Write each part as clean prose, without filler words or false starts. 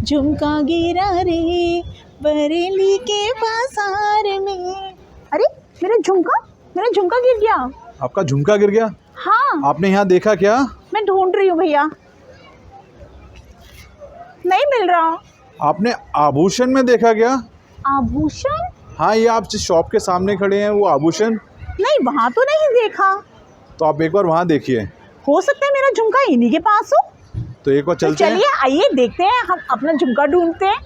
झुमका गिरा रे बरेली के बाजार में। अरे मेरा झुमका गिर गया। आपका झुमका गिर गया? हाँ। आपने यहाँ देखा क्या? मैं ढूंढ रही हूँ भैया, नहीं मिल रहा। आपने आभूषण में देखा क्या? आभूषण? हाँ, ये आप जिस शॉप के सामने खड़े हैं वो आभूषण। नहीं, वहाँ तो नहीं देखा। तो आप एक बार वहाँ देखिए। हो सकता है मेरा झुमका इन्हीं के पास हो। तो एक बार चलते हैं। चलिए आइए देखते हैं, हम अपना झुमका ढूंढते हैं।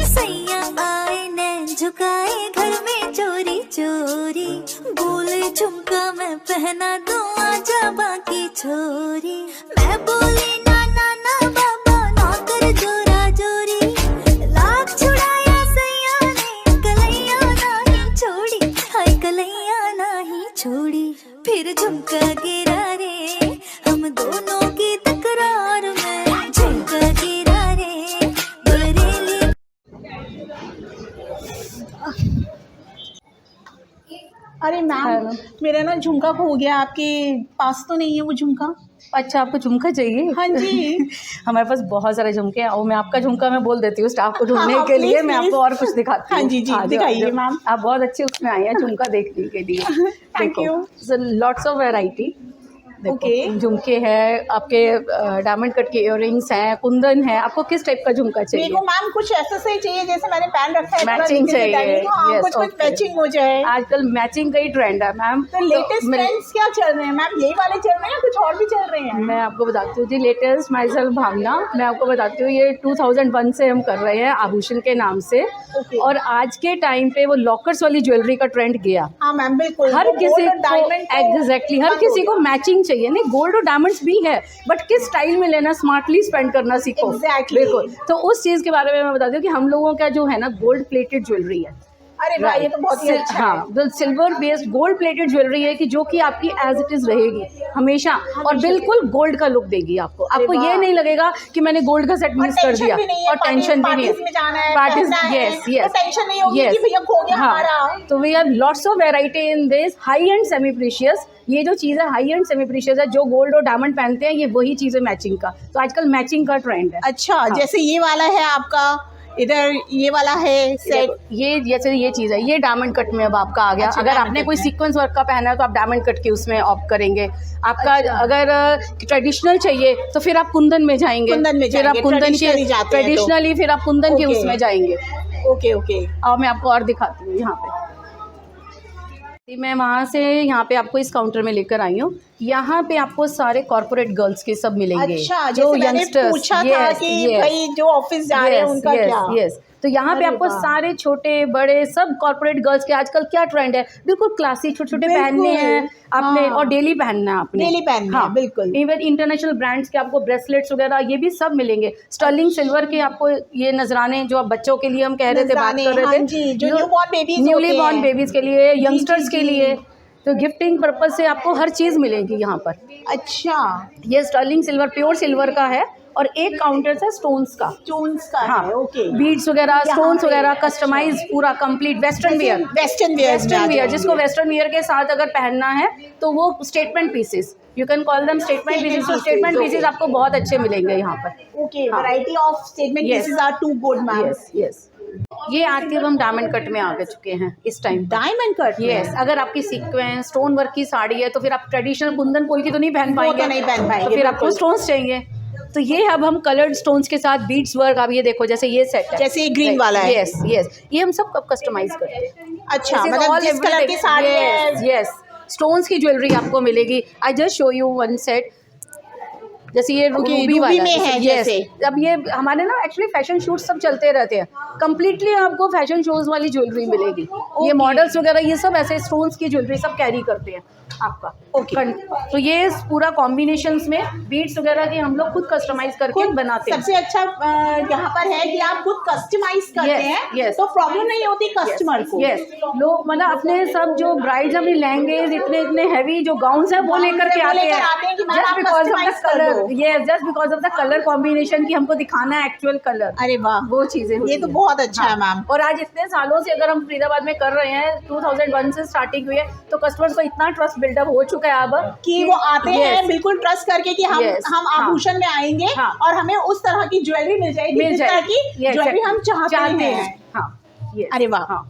सैया आए नैन झुकाए घर में चोरी चोरी, बोले झुमका मैं पहना दूं आजा बाकी छोरी। मैं बोली ना ना ना बाबा ना कर जोरा जोरी, लाख छुड़ाया सैया ने कलैया नहीं छोड़ी, हाय कलैया नहीं छोड़ी। फिर झुमका गिरा रे हम दोनों की तकरार में, झुमका गिरा रे बरेली। अरे मैम, मेरा ना झुमका खो गया, आपके पास तो नहीं है वो झुमका? अच्छा, आपको झुमका चाहिए? हाँ जी। हमारे पास बहुत सारे झुमके हैं और मैं आपका झुमका मैं बोल देती हूँ स्टाफ को ढूंढने हाँ, के लिए। प्लीज, मैं आपको और कुछ दिखाती हूँ। हाँ जी, दिखाइए मैम। आप बहुत अच्छे उसमें आए हैं झुमका देखने के लिए। Thank you. Lots of variety. Okay. झुमके हैं आपके, डायमंड कट के इयररिंग्स हैं, कुंदन है। आपको किस टाइप का झुमका चाहिए? मेरे को मैम कुछ ऐसा सही चाहिए जैसे मैंने पहन रखा है, मैचिंग चाहिए। हाँ, कुछ मैचिंग हो जाए। आजकल मैचिंग का ही ट्रेंड है मैम। तो लेटेस्ट ट्रेंड्स क्या चल रहे हैं मैम? यही वाले चल रहे हैं या कुछ और भी चल रहे हैं? मैं आपको बताती हूँ जी, लेटेस्ट माई सेल्फ भावना। मैं आपको बताती हूँ, ये 2001 से हम कर रहे हैं आभूषण के नाम से। और आज के टाइम पे वो लॉकर्स वाली ज्वेलरी का ट्रेंड गया। हाँ मैम, बिल्कुल। हर किसी को एग्जैक्टली हर किसी को मैचिंग चाहिए। नहीं, गोल्ड और डायमंड्स भी है, बट किस स्टाइल में लेना, स्मार्टली स्पेंड करना सीखो। बिल्कुल। तो उस चीज़ के बारे में मैं बताती हूँ कि हम लोगों का जो है ना गोल्ड प्लेटेड ज्वेलरी है। अरे वाह, ये तो बहुत ही अच्छा है। हाँ, तो silver based gold plated jewellery है कि जो कि आपकी एज इट इज रहेगी हमेशा और बिल्कुल गोल्ड का लुक देगी आपको। आपको ये नहीं लगेगा कि मैंने गोल्ड का सेट मिस कर दिया, और टेंशन भी नहीं है। पार्टीज, यस यस, टेंशन नहीं होगी कि भैया खो गया हमारा। तो we have lots of variety in this high end semi precious. ये जो चीज़ है हाई एंड सेमी प्रीशियस है, जो गोल्ड और डायमंड पहनते हैं, ये वही चीज़ है मैचिंग का। तो आजकल मैचिंग का ट्रेंड है। अच्छा, जैसे ये वाला है आपका, इधर ये वाला है सेट। ये जैसे ये चीज़ है, ये डायमंड कट में अब आपका आ गया। अच्छा, अगर आपने कोई सीक्वेंस वर्क का पहना है तो आप डायमंड कट के उसमें ऑप्ट करेंगे। आपका अगर ट्रेडिशनल चाहिए तो फिर आप कुंदन में जाएंगे। फिर आप कुंदन के ट्रेडिशनली, फिर आप कुंदन के उसमें जाएंगे। Okay okay. और मैं आपको और दिखाती हूँ यहाँ पे। मैं वहाँ से यहाँ पे आपको इस काउंटर में लेकर आई हूँ। यहाँ पे आपको सारे कॉर्पोरेट गर्ल्स के सब मिलेंगे। अच्छा, जो यंगस्टर्स, पूछा था कि भाई जो ऑफिस जा रहे हैं उनका क्या? तो यहाँ पे आपको सारे छोटे बड़े सब कॉर्पोरेट गर्ल्स के आजकल क्या ट्रेंड है, बिल्कुल क्लासिक छोटे छोटे पहनने हैं आपने। और डेली पहनना है आपने, डेली पहनना है, बिल्कुल। इवन इंटरनेशनल ब्रांड्स के आपको ब्रेसलेट्स वगैरह ये भी सब मिलेंगे। स्टर्लिंग सिल्वर के आपको ये नजराने, जो आप बच्चों के लिए हम कह रहे थे, बात कर रहे थे, जो न्यूली बॉर्न बेबीज के लिए, यंगस्टर्स के लिए, तो गिफ्टिंग पर्पज से आपको हर चीज़ मिलेगी यहाँ पर। अच्छा, ये स्टर्लिंग सिल्वर, प्योर सिल्वर का है। और एक काउंटर है स्टोन्स का। हाँ, ओके। बीड्स वगैरह, स्टोन्स वगैरह, कस्टमाइज पूरा कंप्लीट वेस्टर्न वियर, जिसको वेस्टर्न वियर के साथ अगर पहनना है तो वो statement pieces, you can call them statement pieces. तो स्टेटमेंट पीसेस आपको बहुत अच्छे मिलेंगे यहाँ पर। Okay, variety of statement pieces are too good ma'am. Yes yes. ये आके अब हम डायमंड कट में आ चुके हैं इस टाइम। Diamond cut, yes. अगर आपकी सीक्वेंस स्टोन वर्क की साड़ी है तो फिर आप ट्रेडिशनल कुंदन पोल की तो नहीं पहन पाएंगे, तो फिर आपको स्टोन्स चाहिए। तो ये अब हम कलर्ड स्टोन्स के साथ बीड्स वर्क, आप ये देखो जैसे ये सेट है, जैसे ये ग्रीन वाला है। यस यस, ये हम सब कस्टमाइज करते हैं। अच्छा, मतलब जिस कलर की साड़ी है, यस, स्टोन्स की ज्वेलरी आपको मिलेगी। I just show you one set. जैसे ये रूबी वाला में है जैसे। अब ये हमारे ना एक्चुअली फैशन शूट सब चलते रहते हैं, कंप्लीटली आपको फैशन शोज वाली ज्वेलरी मिलेगी। ये मॉडल्स वगैरह ये सब ऐसे स्टोन्स की ज्वेलरी सब कैरी करते हैं आपका। तो ये पूरा कॉम्बिनेशंस में बीड्स वगैरह की हम लोग खुद कस्टमाइज करके बनाते हैं। सबसे अच्छा यहाँ पर है कि आप खुद कस्टमाइज करते हैं, तो प्रॉब्लम नहीं होती कस्टमर को। यस, लोग मतलब अपने सब जो ब्राइड्स अपनी लहंगे इतने इतने हैवी जो गाउन्स हैं वो लेकर के आते हैं, just because of the colour. Yes, just because of the colour combination की हमको दिखाना है एक्चुअल कलर। अरे वाह, वो चीजें ये तो बहुत अच्छा है मैम। और आज इतने सालों से अगर हम फरीदाबाद में कर रहे हैं, 2001 से स्टार्टिंग हुई है, तो कस्टमर्स को इतना ट्रस्ट बिल्डअप हो चुका है अब कि वो आते Yes. हैं बिल्कुल ट्रस्ट करके कि हम Yes. हम हाँ. आभूषण में आएंगे हाँ. और हमें उस तरह की ज्वेलरी मिल जाएगी जिस तरह की Yes, ज्वेलरी हम चाहते हैं। हाँ yes. अरे वाह। हाँ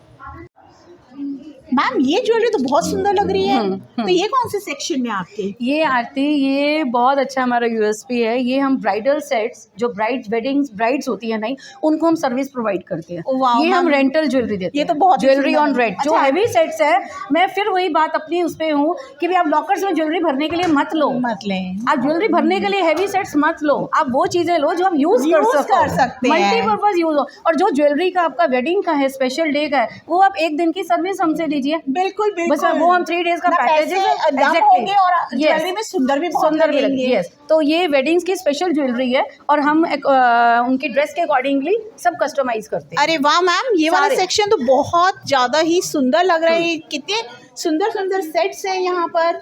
मैम ये ज्वेलरी तो बहुत सुंदर लग रही है। तो ये कौन से सेक्शन में आपके? ये आरती, ये बहुत अच्छा हमारा यूएसपी है। ये हम ब्राइडल सेट्स जो ब्राइड्स होती है नहीं, उनको हम सर्विस प्रोवाइड करते हैं। वाह, ये हम मैम। रेंटल ज्वेलरी देते ये हैं। तो बहुत ही ज्वेलरी सुंदर ऑन है। रेंट जो अच्छा। हैवी सेट्स है। मैं फिर वही बात अपनी उस पे हूँ कि भाई आप लॉकर्स में ज्वेलरी भरने के लिए मत लो, मत लें। आप ज्वेलरी भरने के लिए हैवी सेट्स मत लो, आप वो चीजें लो जो आप यूज Use कर कर सकते हैं। मल्टीपर्पज यूज हो। और जो ज्वेलरी का आपका वेडिंग का है, स्पेशल डे का है, वो आप एक दिन की सर्विस हमसे लीजिए। बिल्कुल बस बिल्कुल। वो हम 3 डेज का ना पैकेज है। पैसे कम होंगे और ज्वेलरी में सुंदर भी बहुत लगेंगे। यस। तो ये वेडिंग्स की स्पेशल ज्वेलरी है और हम उनकी ड्रेस के अकॉर्डिंगली सब कस्टमाइज करते हैं। अरे वाह मैम, ये वाला सारे। सेक्शन तो बहुत ज्यादा ही सुंदर लग रहा है। कितने सुंदर सुंदर सेट्स हैं यहाँ पर।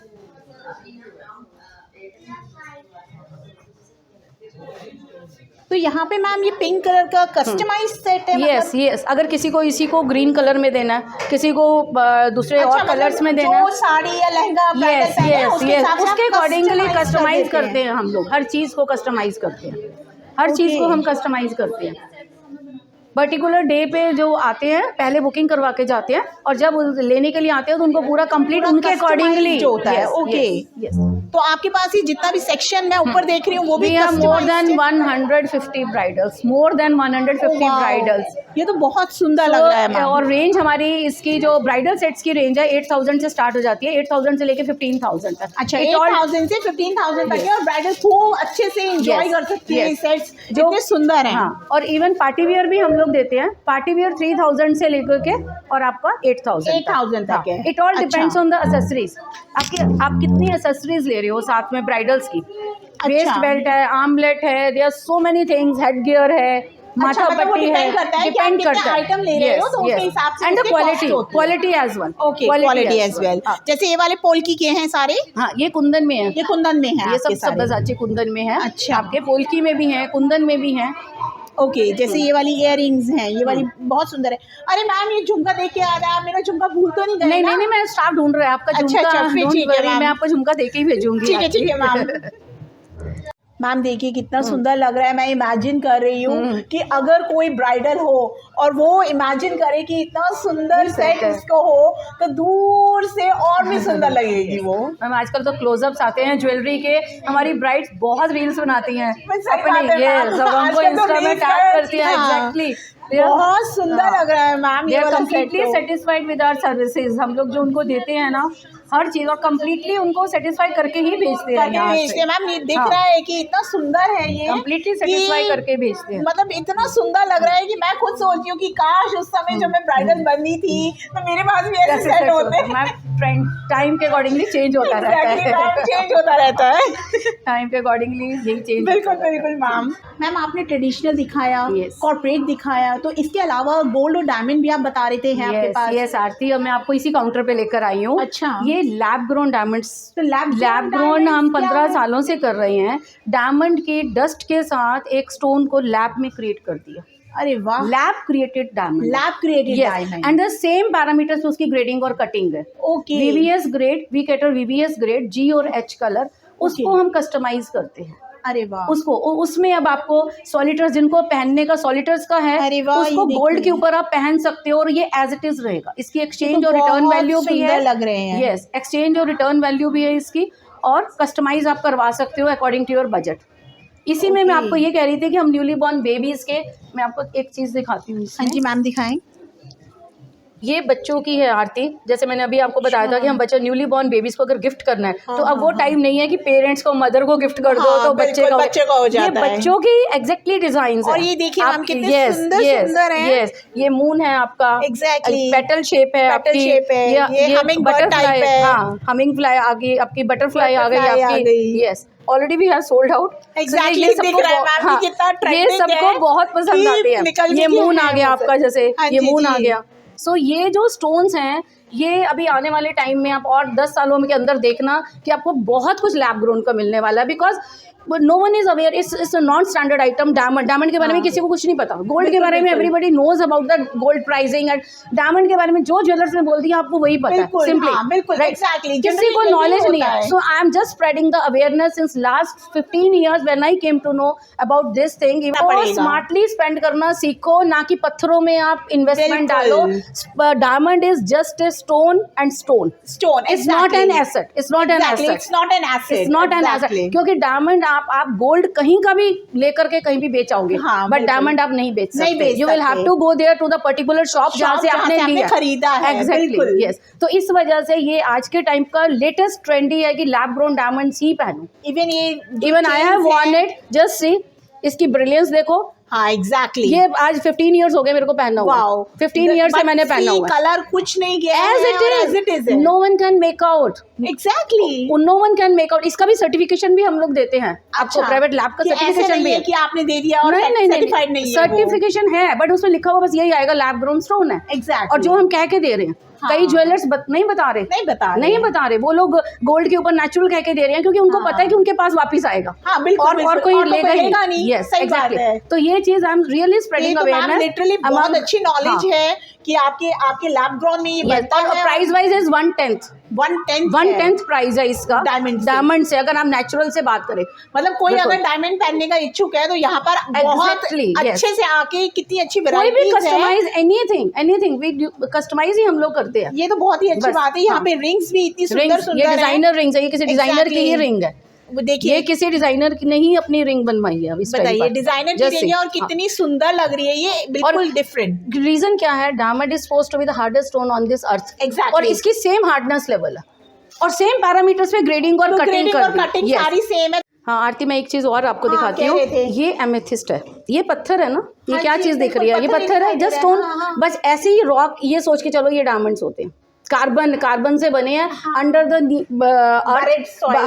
तो यहाँ पे मैम ये पिंक कलर का कस्टमाइज सेट है। Yes yes. अगर किसी को इसी को ग्रीन कलर में देना है, किसी को दूसरे और कलर्स में देना है, जो साड़ी या लहंगा ब्राइडल यस पहने हैं, यस उसके यस, हिसाब से उसके हम अकॉर्डिंगली customize कस्टमाइज देते हैं। करते हैं हम लोग। हर चीज़ को कस्टमाइज करते हैं, हर चीज़ को हम कस्टमाइज करते हैं। पर्टिकुलर डे पे जो आते हैं पहले बुकिंग करवा के जाते हैं और जब लेने के लिए आते हैं तो उनको पूरा कंप्लीट पूरा उनके customized अकॉर्डिंगली जो होता है। ओके। यस। तो आपके पास ही जितना भी सेक्शन मैं ऊपर देख रही हूँ वो भी We have more than customized 150 bridals, more than 150 Wow. Bridals. ये तो बहुत सुंदर लग रहा है मैम। और रेंज हमारी इसकी जो ब्राइडल सेट्स की रेंज है 8000 से स्टार्ट हो जाती है, 8000 से लेके 15000 तक। अच्छा, It all- 8000 से 15000 तक है और ब्राइडल खूब अच्छे से एंजॉय Yes, कर सकती है। yes. सेट्स इतने सुंदर हैं। हाँ, और इवन पार्टी वियर भी हम लोग देते हैं। पार्टी वियर 3000 से लेकर के और आपका 8000 तक है। इट ऑल अच्छा। Depends on the accessories. आप कितनी एसेसरीज ले रहे हो साथ में ब्राइडल्स की। वेस्ट बेल्ट है, आर्मलेट है, there are so many things, head gear है, माथा मतलब वो पट्टी है, depend करता है कि आप कितने item ले रहे हो, तो उसके हिसाब से एंड द उसके cost क्वालिटी, होते हैं। Quality as well. Okay, quality as well. जैसे ये वाले पोल्की के हैं सारे, हाँ, ये कुंदन में है, ये कुंदन में है ये आपके सब सारे। बजाचे कुंदन में है। अच्छा। आपके पोल्की में भी है, कुंदन में भी है। ओके, जैसे ये वाली इयररिंग्स हैं, ये वाली बहुत सुंदर है। अरे मैम, ये झुमका देख के आ रहा है, आप मेरा झुमका भूल तो नहीं गए नहीं ना? नहीं नहीं, मैं स्टाफ ढूंढ रहा है आपका अच्छा, झुमका। अच्छा, फिर Don't ठीक है, worry, मैम। मैं आपको झुमका देके ही भेजूंगी। ठीक है मैम। मैम देखिए कितना सुंदर लग रहा है। मैं इमेजिन कर रही हूँ कि अगर कोई ब्राइडल हो और वो इमेजिन करे कि इतना सुंदर सेट इसको हो तो दूर से और भी सुंदर लगेगी वो। मैम आजकल तो क्लोजअप्स आते हैं ज्वेलरी के। हमारी ब्राइड्स बहुत रील्स बनाती हैं सही बात है, अपनी, ये मैम। सब हमको आजकल तो इंस्टा में reels टैग करती हैं। हाँ। एग्जैक्टली, बहुत सुंदर लग रहा है मैम ये वाला सेट। Completely satisfied with our services. हम लोग जो उनको देते हैं ना हर चीज़, और कंप्लीटली उनको सेटिस्फाई करके ही भेजते हैं यहाँ से। मैम ये दिख हाँ। रहा है कि इतना सुंदर है ये, कंप्लीटली सेटिस्फाई कि करके भेजते हैं। मतलब इतना सुंदर लग रहा है कि मैं खुद सोचती हूँ कि काश उस समय जब मैं ब्राइडल बननी थी तो मेरे पास भी ऐसे सेट होते। मैम टाइम के अकॉर्डिंगली चेंज होता रहता है। चेंज होता रहता है। टाइम के अकॉर्डिंगली यही चेंज। बिल्कुल बिल्कुल मैम। मैम आपने ट्रेडिशनल दिखाया, Yes. कॉर्पोरेट दिखाया, तो इसके अलावा गोल्ड और डायमंड भी आप बता रहे थे हैं आपके पास। यस आरती, अब मैं आपको इसी काउंटर पे लेकर आई हूँ। अच्छा। ये लैब ग्रोन डायमंड्स, तो लैब ग्रोन हम 15 सालों से कर रहे हैं। डायमंड की डस्ट के साथ एक स्टोन को लैब में क्रिएट कर दिया। अरे वाह, lab created diamond, lab created diamond and the same parameters उसकी ग्रेडिंग और कटिंग है। ओके। VVS grade, we cater VVS grade, G और H कलर, उसको हम कस्टमाइज करते हैं। अरे वाह, उसको उसमें अब आपको सॉलिटर्स, जिनको पहनने का सॉलिटर्स का है, अरे वाह, उसको ये गोल्ड देखिए। के ऊपर आप पहन सकते हो और ये एज इट इज रहेगा। इसकी एक्सचेंज और रिटर्न बहुत वैल्यू भी है। सुंदर लग रहे हैं। यस, एक्सचेंज और रिटर्न वैल्यू भी है इसकी, और कस्टमाइज आप करवा सकते हो अकॉर्डिंग टू योर बजट। इसी में मैं आपको ये कह रही थी कि हम न्यूली बॉर्न बेबीज के, मैं आपको एक चीज दिखाती हूँ। हाँ जी मैम, दिखाएं। ये बच्चों की है आरती। जैसे मैंने अभी आपको बताया था कि हम बच्चे न्यूली बॉर्न बेबीज को अगर गिफ्ट करना है तो अब वो टाइम नहीं है कि पेरेंट्स को, मदर को गिफ्ट कर दो तो बच्चे का हो जाता है। ये बच्चों की एग्जैक्टली डिजाइन है। और ये देखिए मैम कितने सुंदर हैं। यस, ये मून है आपका, एग्जैक्टली पेटल शेप है, पेटल शेप है, ये हमिंग बर्ड टाइप है। हाँ, हमिंग फ्लाई आ गई आपकी, बटरफ्लाई आ गई Butterfly आ आपकी। गई। Yes, already we have sold out. Exactly, दिख रहा है मैम कि कितना ये trending सबको है, बहुत पसंद कि आते हैं। निकलने ये की मून है आ गया मुझसे। आपका, जैसे हाँ ये जी, मून आ जी। गया। सो ये जो स्टोन्स हैं, ये अभी आने वाले टाइम में आप और 10 सालों के अंदर देखना कि आपको बहुत कुछ लैब ग्रोन का मिलने वाला है। Because no one is aware, it's a non standard item. Diamond के बारे में किसी को कुछ नहीं पता, गोल्ड के बारे में everybody knows about the gold pricing, and diamond के बारे में जो ज्वेलर्स ने बोल दिया आपको वही पता है सिंपली, बिल्कुल एग्जैक्टली, किसी को नॉलेज नहीं है। So I am just spreading the awareness since last 15 years when I came to know about this thing. Smartly spend करना सीखो, ना कि पत्थरों में आप इन्वेस्टमेंट डालो। Diamond is just a stone and stone, it's not an asset, it's not an asset, it's not an asset, it's not an asset. क्योंकि diamond आप गोल्ड कहीं का भी लेकर के कहीं भी बेचाओगे, बट डायमंड आप नहीं बेच सकते। You will have to go there to the particular shop जहाँ से आपने लिया, खरीदा है। Exactly, yes. तो इस वजह से ये आज के टाइम का लेटेस्ट ट्रेंड ही है कि लैब ग्रोन डायमंड्स ही पहनो। Even I have worn it, just see इसकी ब्रिलियंस देखो। हाँ एग्जैक्टली, ये आज 15 years हो गए मेरे को पहना हुआ, 15 years से मैंने पहना हुआ। कलर कुछ नहीं गया As it is, no one can make out, exactly, no one can make out। इसका भी सर्टिफिकेशन भी हम लोग देते हैं आपको, प्राइवेट लैब का सर्टिफिकेशन भी है कि आपने दे दिया और सर्टिफाइड नहीं है, सर्टिफिकेशन है, बट उसमें लिखा हुआ बस यही आएगा लैब ग्रोन स्टोन है। एग्जैक्टली, और जो हम कह के दे रहे हैं, कई ज्वेलर्स नहीं बता रहे, वो लोग गोल्ड के ऊपर नेचुरल कह के दे रहे हैं क्योंकि उनको पता है कि उनके पास वापस आएगा। हाँ, बिल्कुल, और कोई लेगा नहीं। Yes exactly. तो ये चीज I am really spreading awareness, literally बहुत अच्छी नॉलेज है कि आपके लैब ग्रोन में ये बनता है। प्राइस वाइज इज 1/10 प्राइस है इसका डायमंड से, अगर आप नेचुरल से बात करें। मतलब कोई अगर डायमंड पहनने का इच्छुक है तो यहाँ पर बहुत अच्छे से आके कितनी अच्छी वैरायटी है। कोई भी कस्टमाइज एनीथिंग वी कस्टमाइज ही हम लोग करते हैं। ये तो बहुत ही अच्छी बात है। यहाँ पे रिंग्स भी इतनी सुंदर ये डिजाइनर रिंग्स है, ये किसी डिजाइनर की ही रिंग है। देखिए, ये किसी डिजाइनर की नहीं अपनी रिंग बनवाई है। बताइए, डिजाइनर की रिंग है और कितनी सुंदर लग रही है, ये बिल्कुल डिफरेंट। रीजन क्या है, diamond is supposed to be the hardest stone on this earth, exactly, और इसकी सेम हार्डनेस लेवल है और सेम पैरामीटर्स पे ग्रेडिंग और कटिंग सारी सेम है। हाँ आरती, मैं एक चीज और आपको दिखाती हूँ। ये एमेथिस्ट है, ये पत्थर है ना, ये क्या चीज दिख रही है, ये पत्थर है, जस्ट स्टोन, बस ऐसे ही रॉक। ये सोच के चलो ये डायमंड्स होते हैं, कार्बन से बने हैं, अंडर द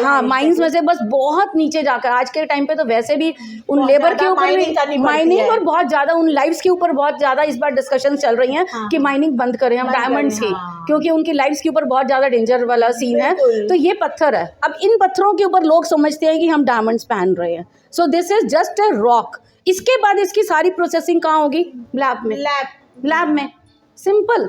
हाँ माइंस में से, बस बहुत नीचे जाकर। आज के टाइम पे तो वैसे भी उन लेबर के ऊपर माइनिंग और बहुत ज्यादा उन लाइव्स के ऊपर बहुत ज्यादा इस बार डिस्कशन चल रही हैं कि माइनिंग बंद करें हम डायमंड्स की, क्योंकि उनकी लाइव्स के ऊपर बहुत ज्यादा डेंजर वाला सीन है। तो ये पत्थर है, अब इन पत्थरों के ऊपर लोग समझते हैं कि हम डायमंड्स पहन रहे हैं। So this is just a rock. इसके बाद इसकी सारी प्रोसेसिंग कहाँ होगी, लैब में, सिंपल।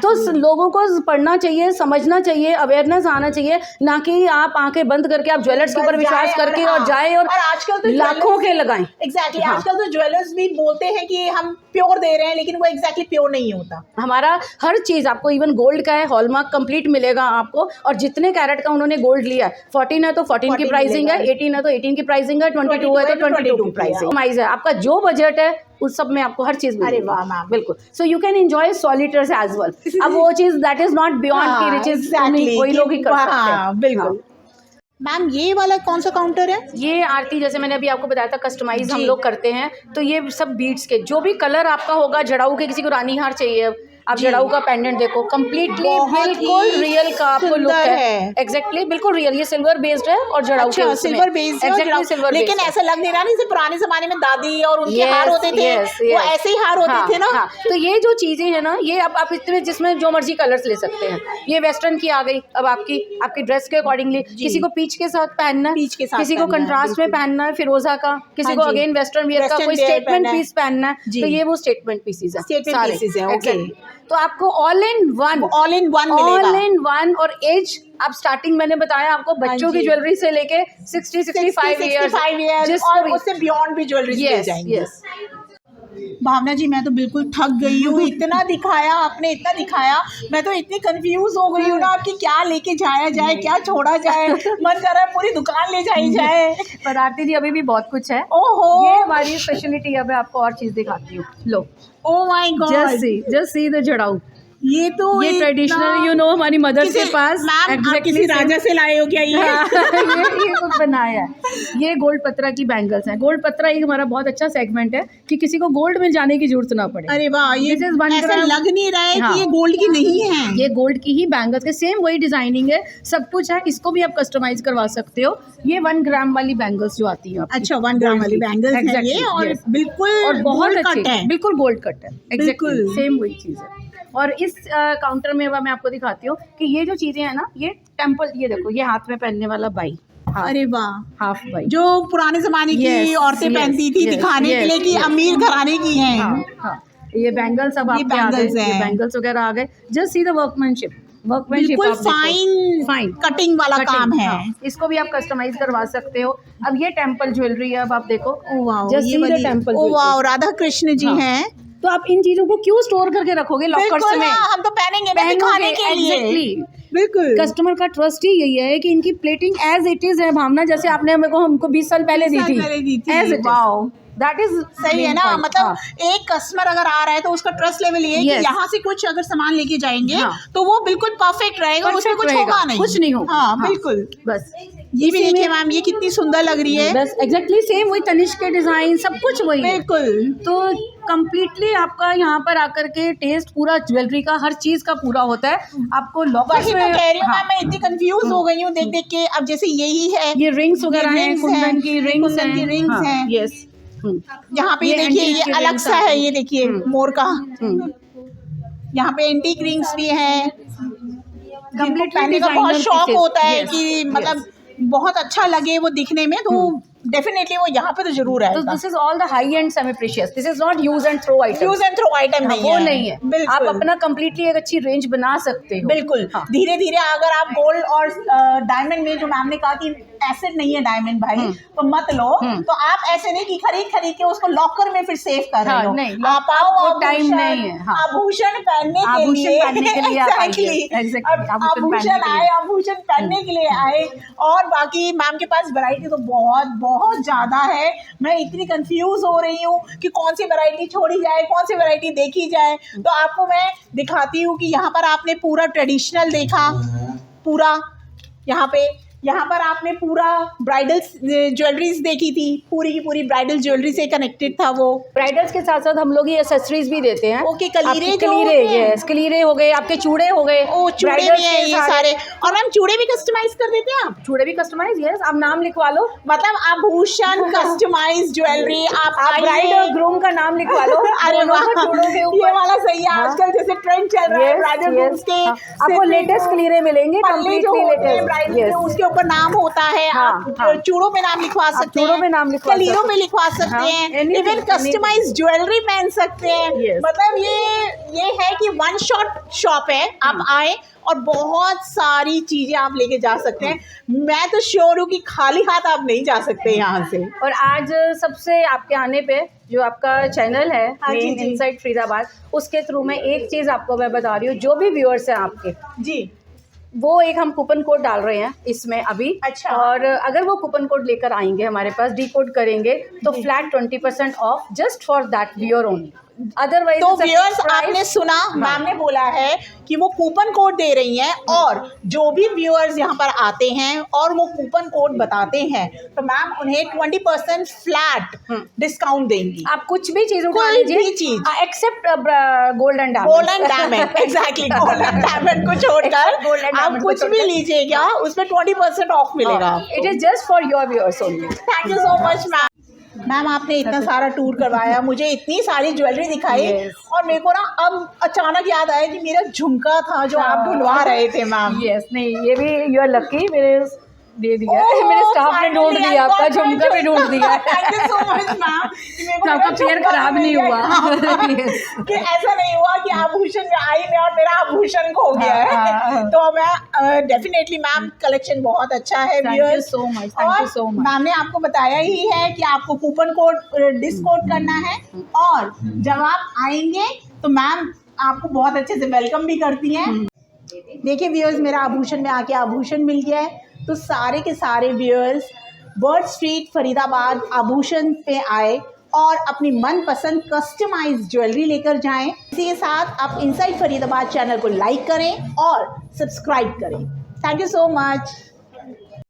तो लोगों को पढ़ना चाहिए, समझना चाहिए, अवेयरनेस आना चाहिए, ना कि आप आंखें बंद करके आप ज्वेलर्स के ऊपर विश्वास करके और जाए और आजकल तो लाखों के लगाएं। एग्जैक्टली, आजकल तो ज्वेलर्स भी बोलते हैं कि हम प्योर दे रहे हैं, लेकिन वो एग्जैक्टली प्योर नहीं होता। हमारा हर चीज आपको, इवन गोल्ड का है, हॉलमार्क कंप्लीट मिलेगा आपको, और जितने कैरेट का उन्होंने गोल्ड लिया है, 14 है तो 14 की प्राइसिंग है, 18 है तो 18 की प्राइसिंग है, 22 है तो 22 की प्राइसिंग है। आपका जो बजट है उस सब में आपको हर चीज मिलेगी। अरे वाह मैम, बिल्कुल। So you can enjoy solitaires as well. अब वो चीज दैट इज नॉट बियॉन्ड की रिचेज, कोई लोग ही कर सकते हैं। बिल्कुल। मैम ये वाला कौन सा काउंटर है? ये आरती, जैसे मैंने अभी आपको बताया था, कस्टमाइज हम लोग करते हैं। तो ये सब बीड्स के जो भी कलर आपका होगा, जड़ाऊ के, किसी को रानी हार चाहिए, आप जड़ाऊ का पेंडेंट देखो, कंप्लीटली बिल्कुल रियल का आपको लुक है। एग्जैक्टली, बिल्कुल रियल। ये सिल्वर बेस्ड है और जड़ाऊ के सिल्वर बेस्ड है, एग्जैक्टली सिल्वर। लेकिन ऐसा लग नहीं रहा जैसे पुराने जमाने में दादी और उनके हार होते थे, वो ऐसे ही हार होते थे ना। तो ये जो चीजें हैं ना, ये आप इसमें जिसमें जो मर्जी कलर्स ले सकते हैं। ये वेस्टर्न की आ गई, अब आपकी ड्रेस के अकॉर्डिंगली, किसी को पीच के साथ पहनना है, किसी को कंट्रास्ट में पहनना है फिरोजा का, किसी को अगेन वेस्टर्न वियर का कोई स्टेटमेंट पीस पहनना है, तो ये वो स्टेटमेंट पीसेज है। तो आपको ऑल इन वन और एज, आप स्टार्टिंग मैंने बताया आपको, बच्चों की ज्वेलरी से लेके 60-65 ईयर्स और उससे बियॉन्ड भी ज्वेलरी मिल जाएंगी। भावना जी, मैं तो बिल्कुल थक गई हूँ। इतना दिखाया आपने, इतना दिखाया, मैं तो इतनी कंफ्यूज हो गई हूँ ना कि क्या लेके जाया जाए, क्या छोड़ा जाए। मन कर रहा है पूरी दुकान ले जाई जाए। पर आरती जी, अभी भी बहुत कुछ है। ओहो, ये हमारी स्पेशलिटी है। अब आपको और चीज दिखाती हूँ, लो। Oh my God, just see the जड़ाऊ। ये तो ये ट्रेडिशनल, यू नो, हमारी मदर के पास किसी राजा से लाए हो क्या? ये कुछ बनाया है। ये गोल्ड पत्रा की बैंगल्स हैं। गोल्ड पत्रा एक हमारा बहुत अच्छा सेगमेंट है कि किसी को गोल्ड में जाने की जरूरत ना पड़े। अरे वाह, ये ऐसा लग नहीं रहा है कि ये गोल्ड की नहीं है। ये गोल्ड की ही बैंगल्स के सेम वही डिजाइनिंग है, सब कुछ है। इसको भी आप कस्टमाइज करवा सकते हो। ये 1 ग्राम वाली बैंगल्स जो आती है। अच्छा, 1 ग्राम वाली बैंगल्स है ये, और बिल्कुल और बहुत अच्छी है, बिल्कुल गोल्ड कट है, बिल्कुल सेम वही चीज है। और इस काउंटर में मैं आपको दिखाती हूँ कि ये जो चीजें हैं ना, ये टेम्पल, ये देखो, ये हाथ में पहनने वाला बाई, अरे वाह, हाफ बाई। जो पुराने जमाने की Yes, औरतें yes, पहनती थी yes, दिखाने के yes, लिए कि yes. अमीर घराने की हैं। हाँ, हाँ। ये बैंगल्स अब ये आपके आ गए, bangles ये हैं। बैंगल्स वगैरह आ गए। जस्ट सी द वर्कमैनशिप बिल्कुल फाइन कटिंग वाला काम है। इसको भी आप कस्टमाइज करवा सकते हो। अब ये टेम्पल ज्वेलरी है, अब आप देखो। ओ वाओ, Just ये see the वाली, temple ओ jewelry. वाओ, राधा कृष्ण जी हाँ। हैं। तो आप इन चीजों को क्यों स्टोर करके रखोगे लॉकर्स बिल्कुल, में? हाँ, हम तो पहनेंगे ना दिखाने के लिए। Exactly. बिल्कुल कस्टमर का ट्रस्ट ही यही है कि इनकी प्लेटिंग एज इट इज है भावना, जैसे आपने हमको 20 साल पहले दी थी। As it wow, that is सही है ना। मतलब एक कस्टमर अगर आ रहा है तो उसका ट्रस्ट लेवल ये है कि Yes. यहाँ से कुछ अगर सामान लेके जाएंगे हाँ। तो वो बिल्कुल परफेक्ट रहेगा, उसमें कुछ होगा नहीं, कुछ नहीं होगा। हाँ बिल्कुल। बस ये भी देखिए मैम, ये कितनी सुंदर लग रही है। बस एग्जैक्टली सेम वही तनिष्क के डिजाइन, सब कुछ वही है। बिल्कुल तो कंप्लीटली आपका यहाँ पर आकर के टेस्ट पूरा ज्वेलरी का हर चीज का पूरा होता है। आपको लॉकर्स वही तो में कह रही हूँ हाँ, मैम, मैं इतनी कंफ्यूज हो गई हूँ देख देख के। अब जैसे यही है, ये रिंग्स वगैरह ये हैं, rings कुंदन हैं, की रिंग्स कुंदन की rings हैं। यस यहाँ पे ये देखिए antique ये के अलग rings सा हैं। है, ये देखिए मोर का। यहाँ पे एंटीक रिंग्स भी हैं। जिनको पहनने का बहुत designer शौक pieces. होता है Yes, कि मतलब बहुत अच्छा लगे वो दिखने में, तो डेफिनेटली वो यहाँ पे तो जरूर तो आएगा। This is all the high end semi precious, this is not use and throw item. Use and throw item नहीं वो है, नहीं है। बिल्कुल। आप अपना कंप्लीटली एक अच्छी रेंज बना सकते हो। बिल्कुल हाँ। धीरे धीरे अगर आप गोल्ड और डायमंड में, जो मैम ने कहा कि एसेट नहीं है डायमंड भाई, तो मत लो। तो आप ऐसे नहीं कि खरीद के उसको लॉकर में फिर सेव कर रहे हो। नहीं, आप वो आओ टाइम नहीं है। हाँ। आभूषण पहनने के आभूषण लिए, पहनने के लिए आप आइए। Exactly. Exactly. अब आभूषण पहनने आभूषण के आए, लिए। आभूषण पहनने के लिए आए। और बाकी मैम के पास वैरायटी तो बहुत बहुत ज्यादा है। मैं इतनी कंफ्यूज हो रही हूँ कि कौन सी वैरायटी छोड़ी जाए, कौन सी वैरायटी देखी जाए। तो आपको मैं दिखाती हूँ कि यहाँ पर आपने पूरा ट्रेडिशनल देखा, पूरा यहाँ पर आपने पूरा ब्राइडल ज्वेलरीज देखी थी, पूरी की पूरी ब्राइडल ज्वेलरी से कनेक्टेड था वो। ब्राइडल्स के साथ साथ हम लोग ये एक्सेसरीज भी देते हैं। ओके, कलीरे जो कलीरे, होते हैं। यस, कलीरे हो गए, आपके चूड़े हो गए। ओ चूड़े Bridals भी हैं के ये सारे। और मैम चूड़े भी कस्टमाइज कर देते हैं आप? चूड़े भी कस्टमाइज, यस। आप नाम लिखवा लो, मतलब आभूषण कस्टमाइज ज्वेलरी आप ब्राइड और ग्रूम का नाम लिखवा लो। अरे दोनों वाह, को चूड़ों के ये ऊपर। वाला सही है। आजकल जैसे ट्रेंड चल रहा है ब्राइडल ग्रूम्स के, आपको लेटेस्ट कलीरे मिलेंगे, पल्ले जो कंप्लीटली होते हैं लेटेस्ट। ब्राइडल के, उसके ऊपर नाम होता है। हाँ, आप हाँ। चूड़ों पे नाम लिखवा सकते हैं, चूड़ों पे नाम लिखवा कलीरों सकते पे हैं। लिखवा सकते हाँ, हैं, anything, इवन कस्टमाइज ज्वेलरी पहन सकते हैं। Yes. मतलब ये है कि वन शॉट शॉप है। आप आए और बहुत सारी चीजें आप लेके जा सकते हैं। मैं तो श्योर हूँ कि खाली हाथ आप नहीं जा सकते यहाँ से। और आज सबसे आपके आने पे जो आपका चैनल है हाँ जी, मेन जी। इनसाइड फरीदाबाद, उसके थ्रू मैं एक चीज़ आपको मैं बता रही हूँ, जो भी व्यूअर्स हैं आपके, जी वो एक हम कूपन कोड डाल रहे हैं इसमें अभी। अच्छा। और अगर वो कूपन कोड लेकर आएंगे हमारे पास, डिकोड करेंगे, तो flat 20% of just for that viewer only. Otherwise तो व्यूअर्स आपने सुना, मैम ने बोला है कि वो कूपन कोड दे रही हैं, और जो भी व्यूअर्स यहाँ पर आते हैं और वो कूपन कोड बताते हैं तो मैम उन्हें 20% फ्लैट डिस्काउंट देंगी। आप कुछ भी चीज उठा कोई भी लीजिए, चीज। Except golden golden diamond, exactly golden diamond को छोड़कर Golden आप diamond कुछ को भी छोड़कर। लीजिएगा उसमें 20% ऑफ मिलेगा। It is just for your viewers only. Thank you so much ma'am. Ma'am आपने इतना सारा टूर करवाया, मुझे इतनी सारी ज्वेलरी दिखाई। Yes. और मेरे को ना अब अचानक याद आया कि मेरा झुमका था जो आप ढूंढवा रहे थे मैम। यस, नहीं ये भी यू आर लकी, मेरे दे दिया Oh, मेरे स्टाफ ने ढूंढ finally दिया, I आपका got my झुमका भी ढूंढ दिया। Thank you so much ma'am. तो आपका पेयर खराब नहीं हुआ। Yes. कि ऐसा नहीं हुआ कि आभूषण में आई मैं और मेरा आभूषण खो गया है। तो मैं डेफिनेटली मैम कलेक्शन बहुत अच्छा है। Thank you viewers। so much, thank you so much. Ma'am ने आपको बताया ही है कि आपको कूपन कोड डिस्काउंट करना है, और जब आप आएंगे तो मैम आपको बहुत अच्छे से वेलकम भी करती हैं। देखिए व्यूअर्स, मेरा आभूषण में आके आभूषण मिल गया है। तो सारे के सारे व्यूअर्स वर्ड स्ट्रीट फरीदाबाद आभूषण पे आए और अपनी मनपसंद कस्टमाइज्ड ज्वेलरी लेकर जाएं। इसी के साथ आप इनसाइड फरीदाबाद चैनल को लाइक करें और सब्सक्राइब करें। Thank you so much.